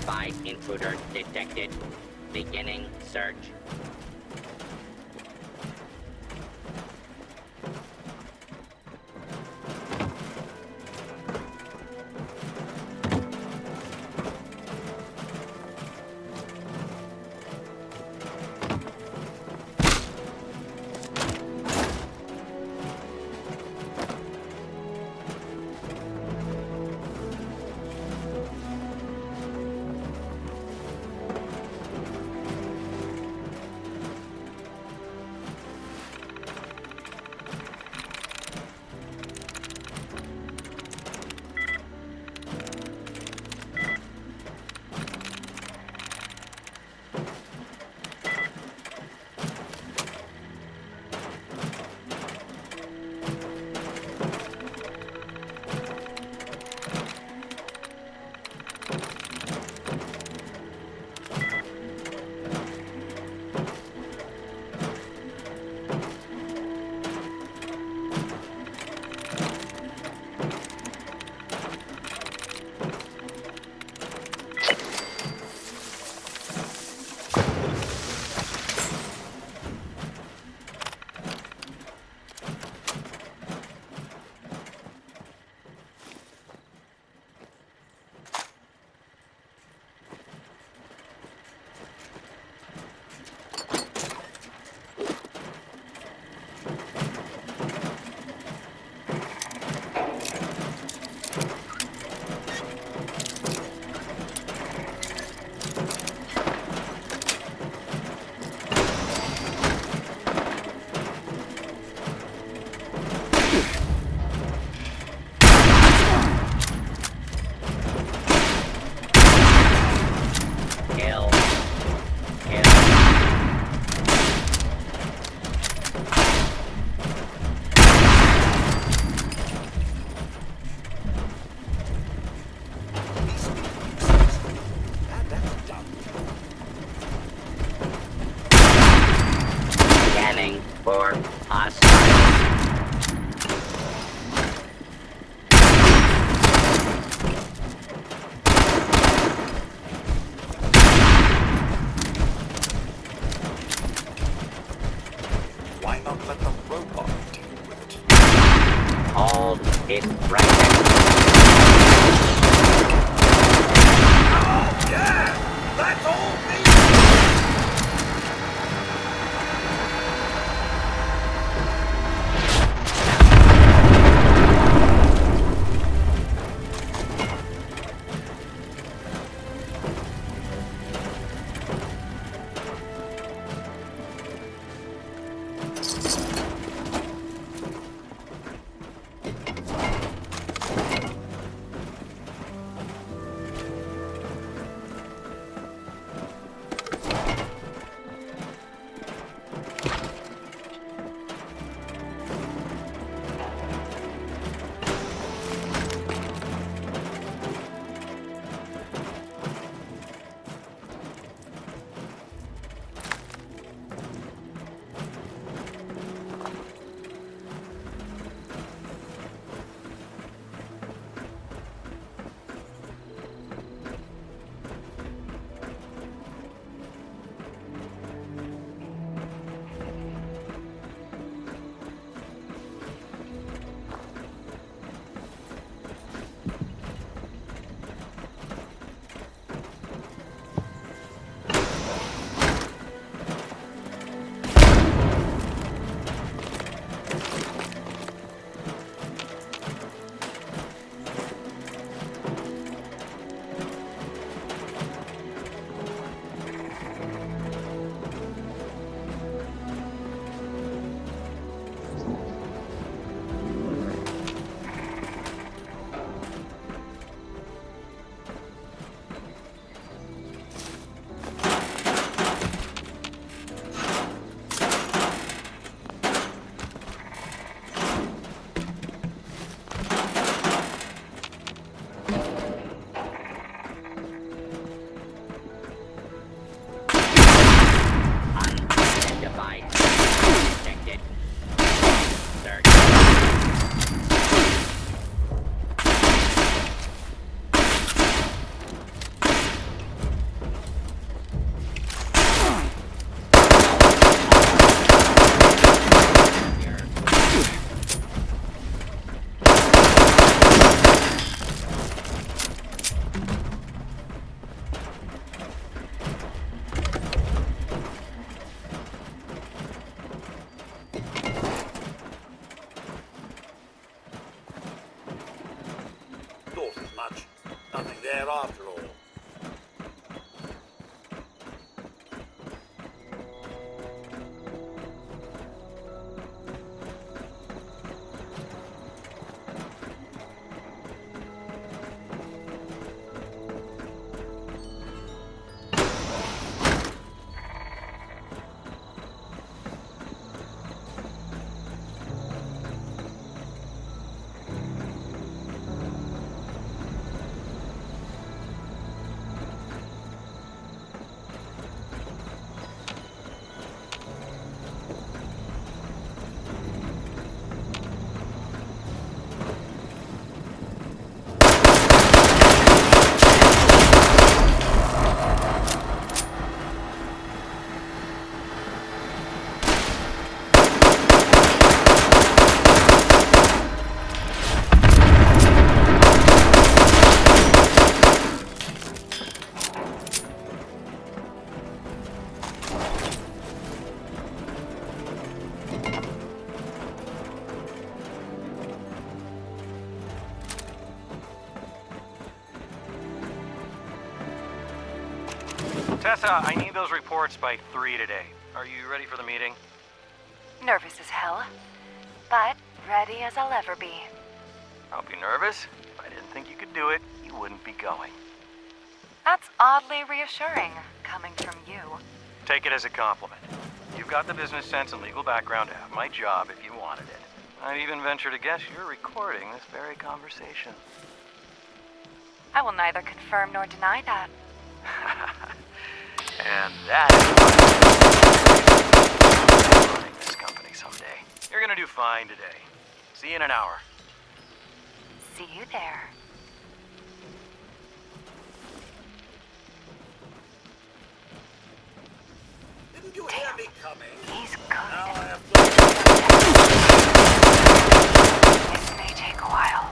Nearby intruder detected. Beginning search. Kill. Kill. Scanning for hostiles. Why not let the robot deal with it? Hold it right there. Oh, yeah! That's all me! Tessa, I need those reports by 3 today. Are you ready for the meeting? Nervous as hell, but ready as I'll ever be. Don't be nervous. If I didn't think you could do it, you wouldn't be going. That's oddly reassuring, coming from you. Take it as a compliment. You've got the business sense and legal background to have my job if you wanted it. I'd even venture to guess you're recording this very conversation. I will neither confirm nor deny that. And that is why I'm running this company someday. You're gonna do fine today. See you in an hour. See you there. Didn't you hear me coming? He's good. Now I have This may take a while.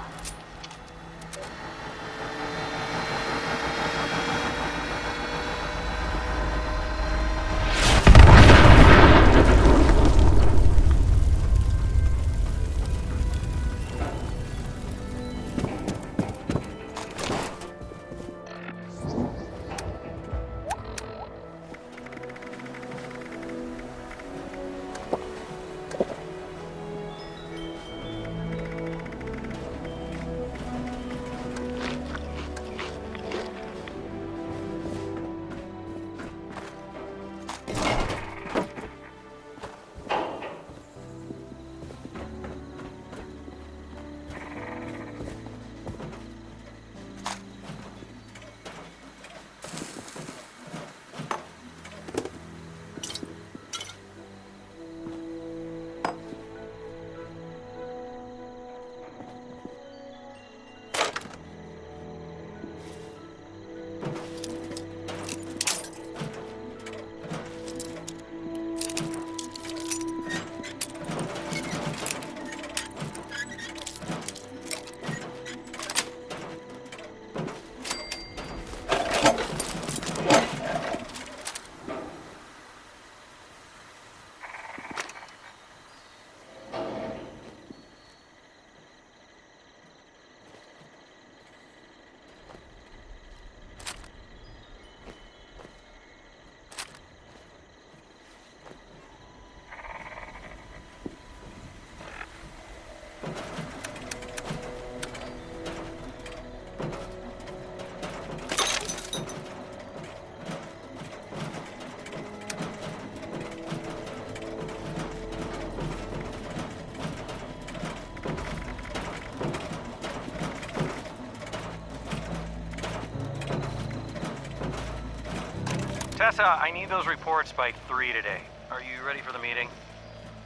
Tessa, I need those reports by 3 today. Are you ready for the meeting?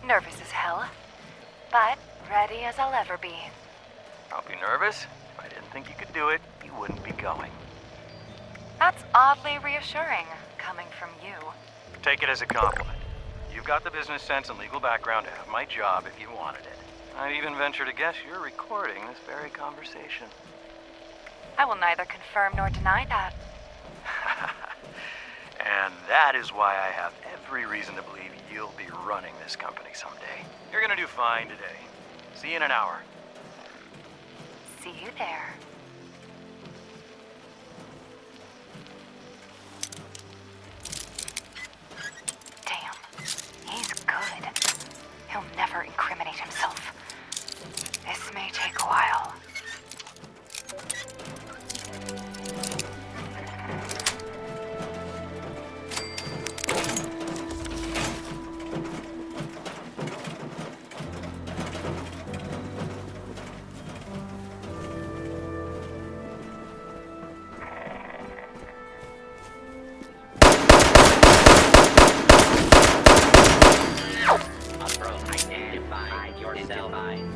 Nervous as hell, but ready as I'll ever be. Don't be nervous. If I didn't think you could do it, you wouldn't be going. That's oddly reassuring, coming from you. Take it as a compliment. You've got the business sense and legal background to have my job if you wanted it. I'd even venture to guess you're recording this very conversation. I will neither confirm nor deny that. And that is why I have every reason to believe you'll be running this company someday. You're gonna do fine today. See you in an hour. See you there. Damn, he's good. He'll never incriminate himself. This may take a while.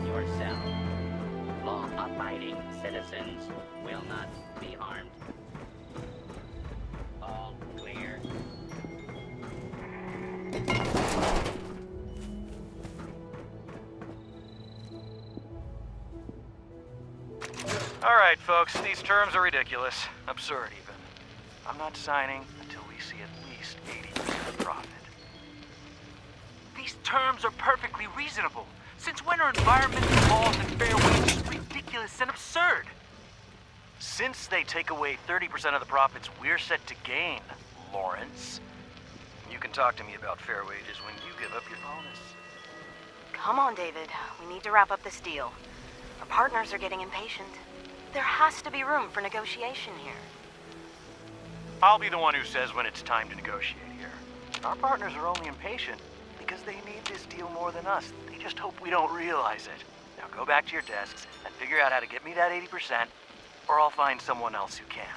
Yourself. Law-abiding citizens will not be harmed. All clear. All right, folks, these terms are ridiculous. Absurd, even. I'm not signing until we see at least 80% profit. These terms are perfectly reasonable. Since when are environmental laws and fair wages ridiculous and absurd? Since they take away 30% of the profits we're set to gain, Lawrence. You can talk to me about fair wages when you give up your bonus. Come on, David. We need to wrap up this deal. Our partners are getting impatient. There has to be room for negotiation here. I'll be the one who says when it's time to negotiate here. Our partners are only impatient because they need this deal more than us. They just hope we don't realize it. Now go back to your desks and figure out how to get me that 80%, or I'll find someone else who can.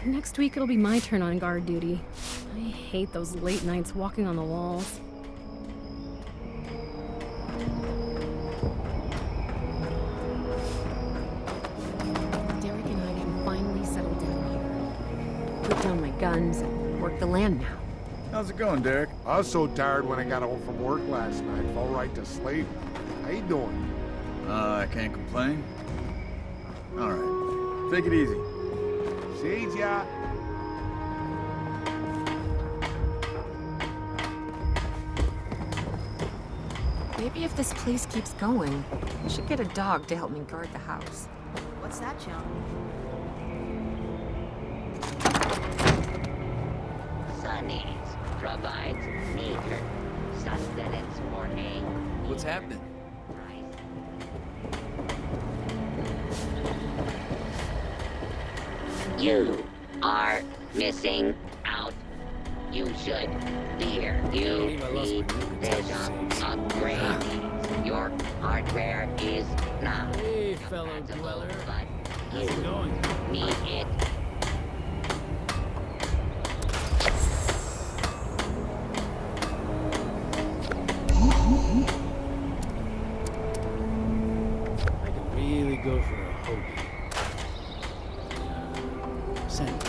Next week it'll be my turn on guard duty. I hate those late nights walking on the walls. Derek and I can finally settle down here. Put down my guns and work the land now. How's it going, Derek? I was so tired when I got home from work last night. Fell right to sleep. How you doing? I can't complain. All right. Take it easy. See ya. Maybe if this place keeps going, I should get a dog to help me guard the house. What's that, Joan? Sunny's provides meager sustenance for a What's happening? You are missing out. You should fear. You need vision upgrades. Your hardware is not compatible, but you need it. I could really go for a hoagie. Sandwich.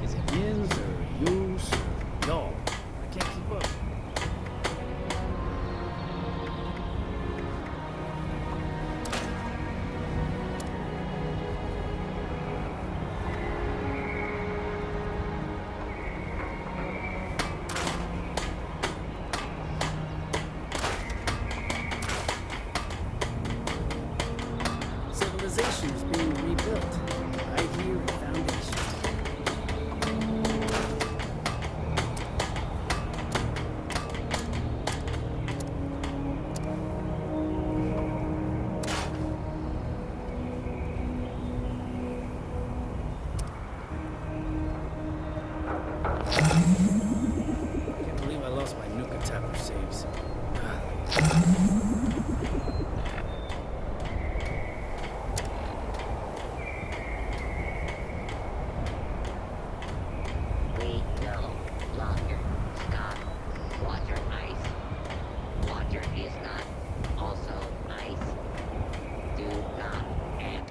Is it yins or yous or y'all? I can't keep up. Civilization is being rebuilt right here in Foundation. Can't believe I lost my Nuka Tapper saves. We no longer stock water ice. Water is not also ice. Do not and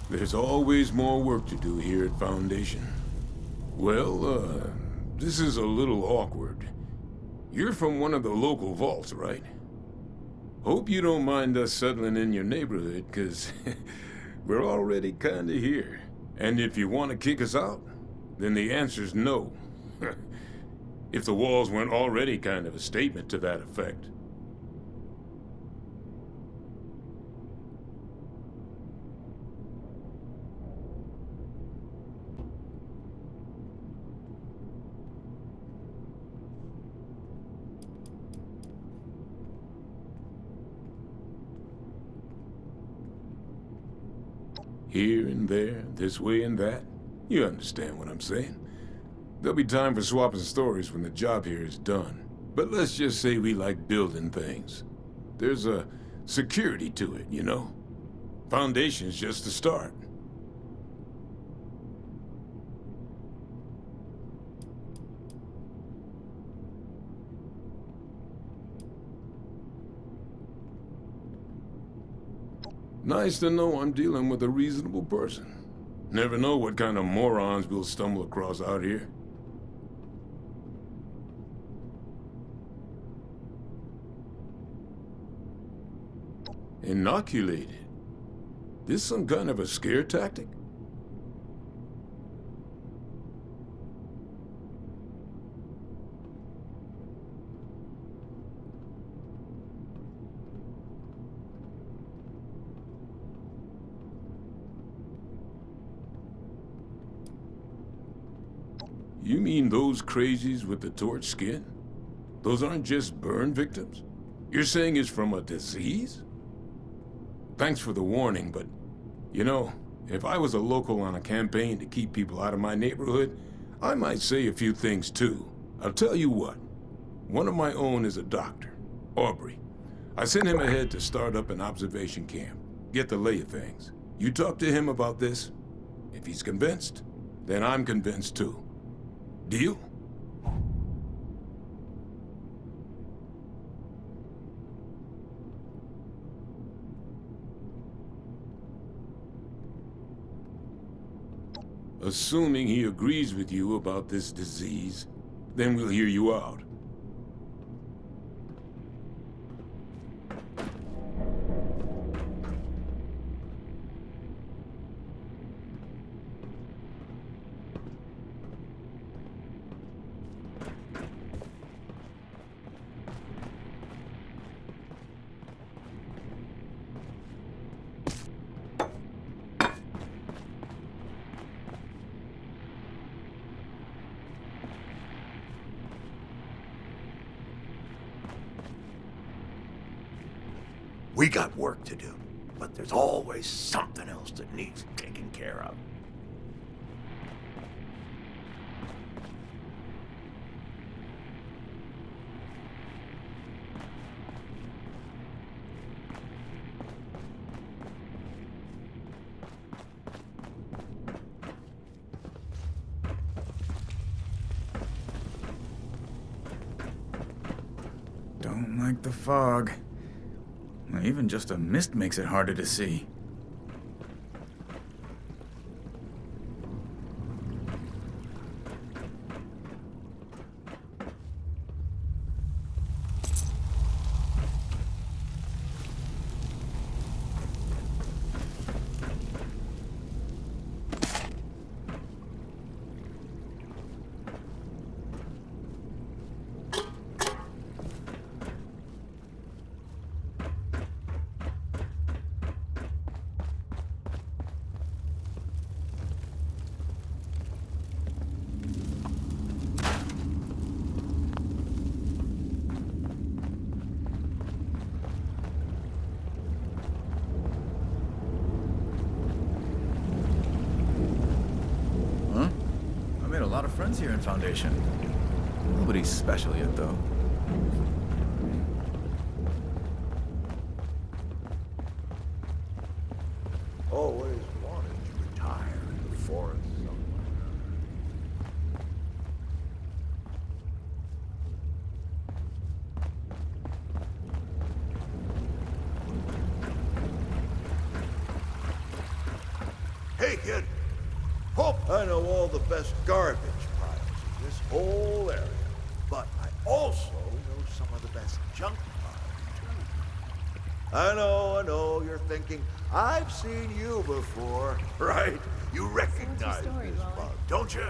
There's always more work to do here at Foundation. Well, this is a little awkward. You're from one of the local vaults, right? Hope you don't mind us settling in your neighborhood, 'cause we're already kinda here. And if you want to kick us out, then the answer's no. If the walls weren't already kind of a statement to that effect. Here and there, this way and that. You understand what I'm saying. There'll be time for swapping stories when the job here is done. But let's just say we like building things. There's a security to it, you know? Foundation's just the start. Nice to know I'm dealing with a reasonable person. Never know what kind of morons we'll stumble across out here. Inoculated? This some kind of a scare tactic? You mean those crazies with the torch skin? Those aren't just burn victims? You're saying it's from a disease? Thanks for the warning, but, you know, if I was a local on a campaign to keep people out of my neighborhood, I might say a few things too. I'll tell you what. One of my own is a doctor, Aubrey. I sent him ahead to start up an observation camp, get the lay of things. You talk to him about this. If he's convinced, then I'm convinced too. Deal? Assuming he agrees with you about this disease, then we'll hear you out. We got work to do, but there's always something else that needs taken care of. Don't like the fog. Even just a mist makes it harder to see. A lot of friends here in Foundation. Nobody's special yet, though. Always wanted to retire in the forest somewhere. Hey, kid. Hope I know all the best garbage piles in this whole area, but I also know some of the best junk piles, too. I know, you're thinking, I've seen you before, right? You recognize this bug, don't you?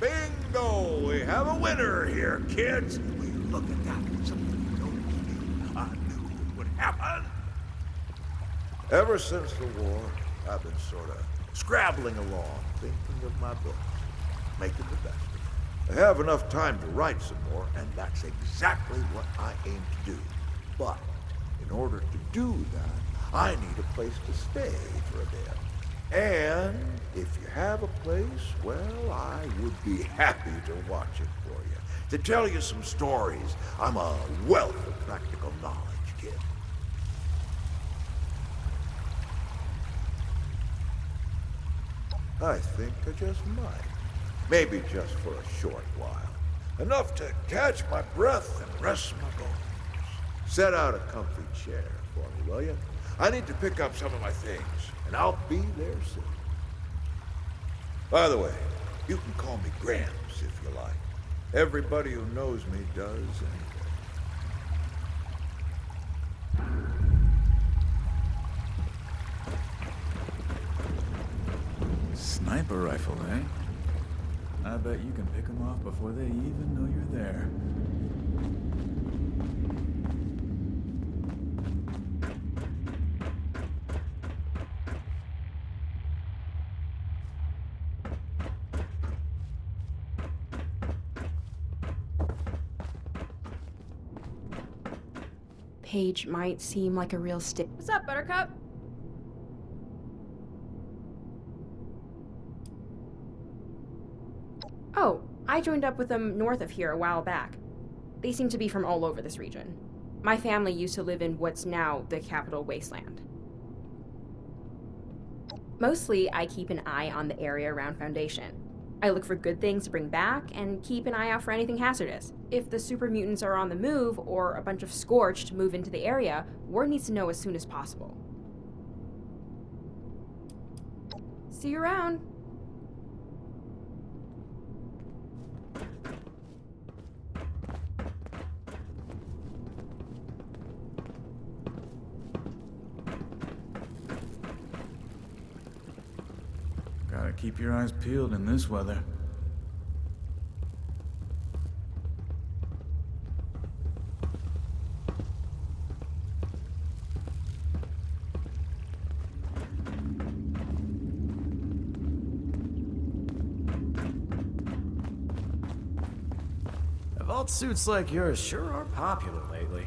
Bingo! We have a winner here, kids! Will you look at that? Something you noticed. I knew it would happen. Ever since the war, I've been sort of scrabbling along, thinking of my books, making the best of it. I have enough time to write some more, and that's exactly what I aim to do. But in order to do that, I need a place to stay for a bit. And if you have a place, well, I would be happy to watch it for you. To tell you some stories. I'm a wealth of practical knowledge, kid. I think I just might. Maybe just for a short while. Enough to catch my breath and rest my bones. Set out a comfy chair for me, will you? I need to pick up some of my things, and I'll be there soon. By the way, you can call me Gramps if you like. Everybody who knows me does anyway. sniper rifle, eh? I bet you can pick them off before they even know you're there. Paige might seem like a real stick. What's up, Buttercup? Oh, I joined up with them north of here a while back. They seem to be from all over this region. My family used to live in what's now the Capital Wasteland. Mostly, I keep an eye on the area around Foundation. I look for good things to bring back and keep an eye out for anything hazardous. If the super mutants are on the move or a bunch of Scorched move into the area, word needs to know as soon as possible. See you around. Gotta keep your eyes peeled in this weather. Vault suits like yours sure are popular lately.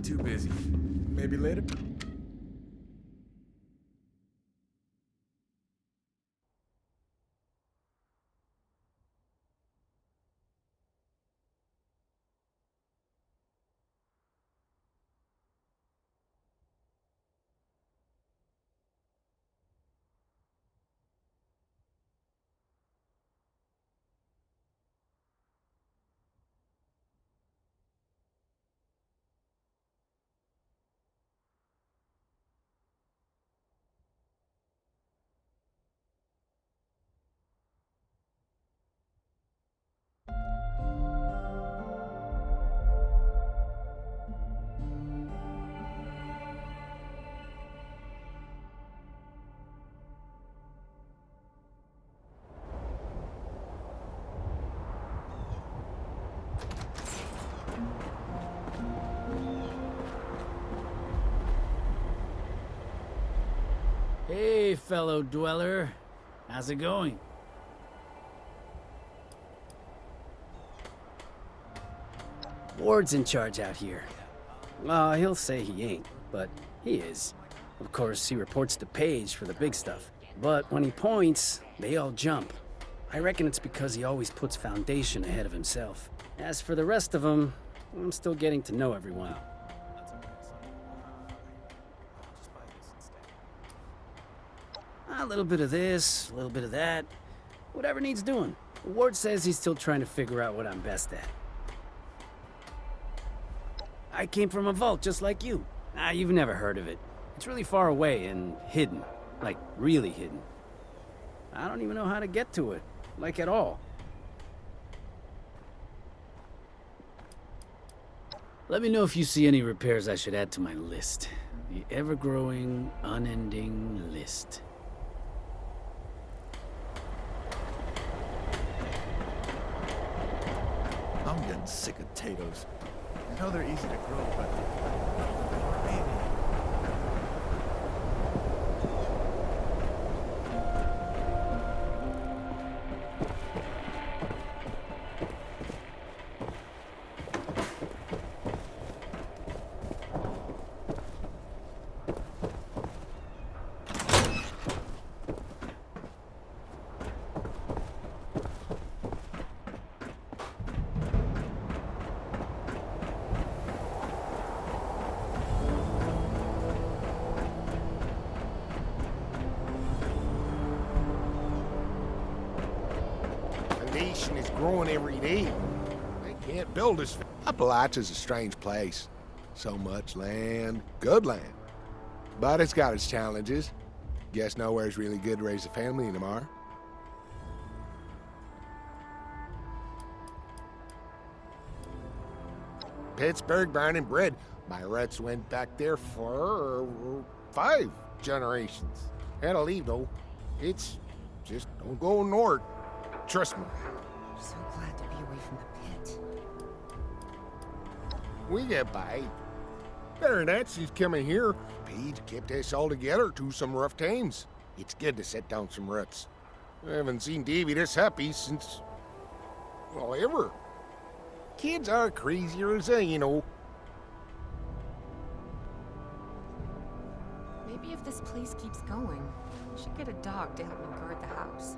Too busy. Maybe later? Hey, fellow dweller. How's it going? Ward's in charge out here. Well, he'll say he ain't, but he is. Of course, he reports to Paige for the big stuff. But when he points, they all jump. I reckon it's because he always puts Foundation ahead of himself. As for the rest of them, I'm still getting to know everyone. A little bit of this, a little bit of that. Whatever needs doing. Ward says he's still trying to figure out what I'm best at. I came from a vault just like you. You've never heard of it. It's really far away and hidden. Like, really hidden. I don't even know how to get to it. Like, at all. Let me know if you see any repairs I should add to my list. The ever-growing, unending list. I'm getting sick of potatoes. I know they're easy to grow, but... population is growing every day. They can't build as... Appalachia's a strange place. So much land, good land. But it's got its challenges. Guess nowhere's really good to raise a family anymore. Pittsburgh, born and bred. My roots went back there for 5 generations. Had to leave though. It's just don't go north. Trust me. I'm so glad to be away from the pit. We get by. Better than that, she's coming here. Paige kept us all together through some rough times. It's good to set down some roots. I haven't seen Davy this happy since... well, ever. Kids are crazier as they, you know. Maybe if this place keeps going, we should get a dog to help me guard the house.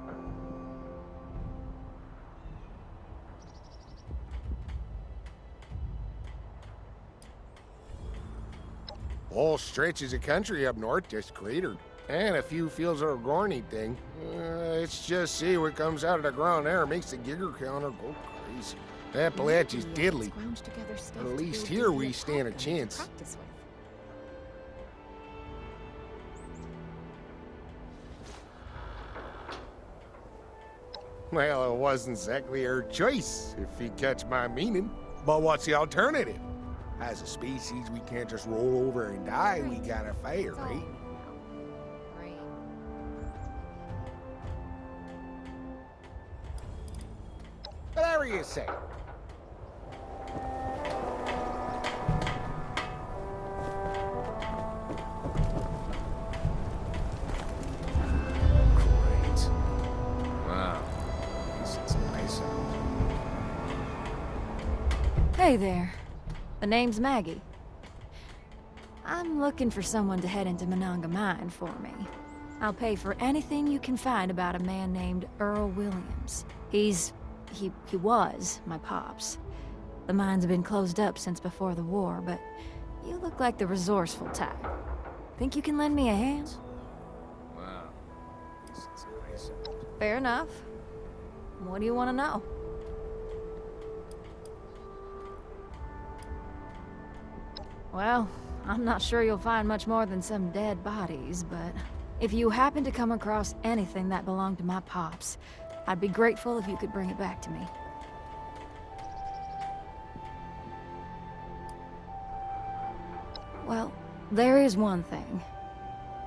All stretches of country up north just cratered. And a few fields of a Gorney thing. Let's just see what comes out of the ground there. Makes the Gigger counter go crazy. Appalachia's diddly. But at least here we stand a chance. Well, it wasn't exactly her choice, if you catch my meaning. But what's the alternative? As a species, we can't just roll over and die. We gotta fight, right? Whatever you say. Great. Wow. This is nice out. Hey there. The name's Maggie. I'm looking for someone to head into Monongah Mine for me. I'll pay for anything you can find about a man named Earl Williams. He was my pops. The mine's been closed up since before the war, but you look like the resourceful type. Think you can lend me a hand? Wow. This is nice out. Fair enough. What do you want to know? Well, I'm not sure you'll find much more than some dead bodies, but if you happen to come across anything that belonged to my pops, I'd be grateful if you could bring it back to me. Well, there is one thing.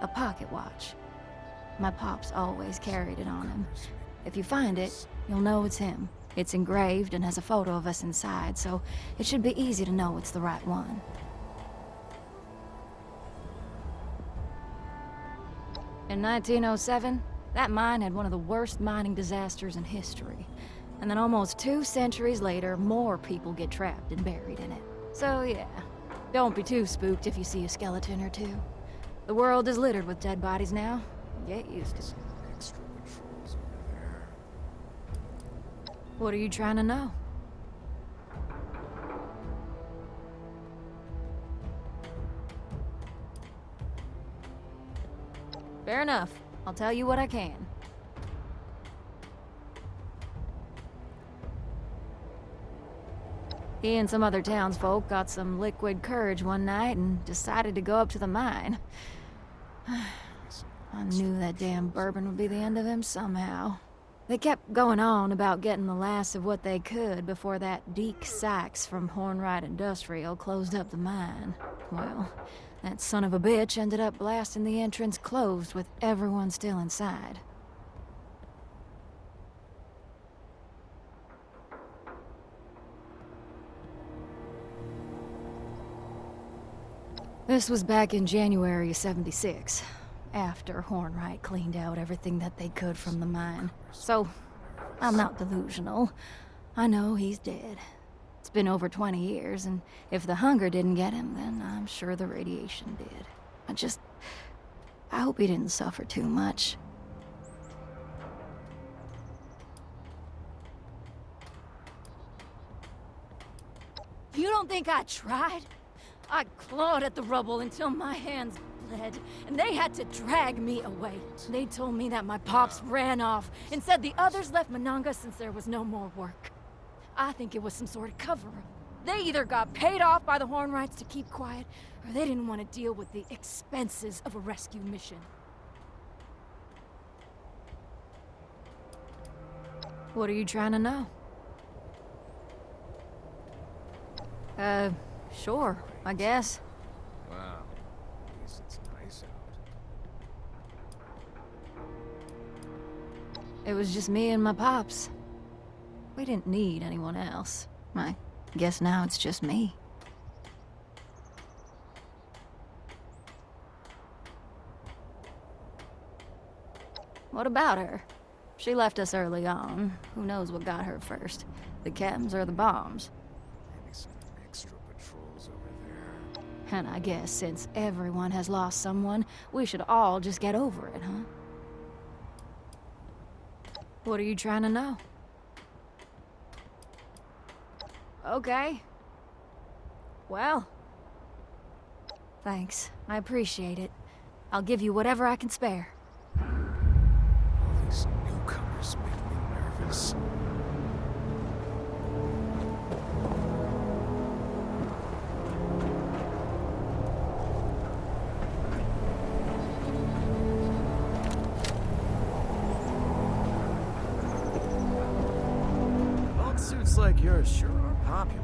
A pocket watch. My pops always carried it on him. If you find it, you'll know it's him. It's engraved and has a photo of us inside, so it should be easy to know it's the right one. In 1907, that mine had one of the worst mining disasters in history. And then almost 2 centuries later, more people get trapped and buried in it. So yeah, don't be too spooked if you see a skeleton or two. The world is littered with dead bodies now. Get used to it. Extra patrols over there. What are you trying to know? Fair enough. I'll tell you what I can. He and some other townsfolk got some liquid courage one night and decided to go up to the mine. I knew that damn bourbon would be the end of him somehow. They kept going on about getting the last of what they could before that Deke Sykes from Hornwright Industrial closed up the mine. Well, that son of a bitch ended up blasting the entrance closed with everyone still inside. This was back in January of '76, after Hornwright cleaned out everything that they could from the mine. So, I'm not delusional. I know he's dead. It's been over 20 years, and if the hunger didn't get him, then I'm sure the radiation did. I hope he didn't suffer too much. You don't think I tried? I clawed at the rubble until my hands fled, and they had to drag me away. They told me that my pops ran off and said the others left Monongah since there was no more work. I think it was some sort of cover-up. They either got paid off by the Hornwrights to keep quiet, or they didn't want to deal with the expenses of a rescue mission. What are you trying to know? Sure, I guess. Wow. At least it's nice out. It was just me and my pops. We didn't need anyone else. I guess now it's just me. What about her? She left us early on. Who knows what got her first? The chems or the bombs? Maybe some extra patrols over there. And I guess since everyone has lost someone, we should all just get over it, huh? What are you trying to know? Okay. Well, thanks. I appreciate it. I'll give you whatever I can spare. All these newcomers make me nervous. Vault suits like yours sure are popular.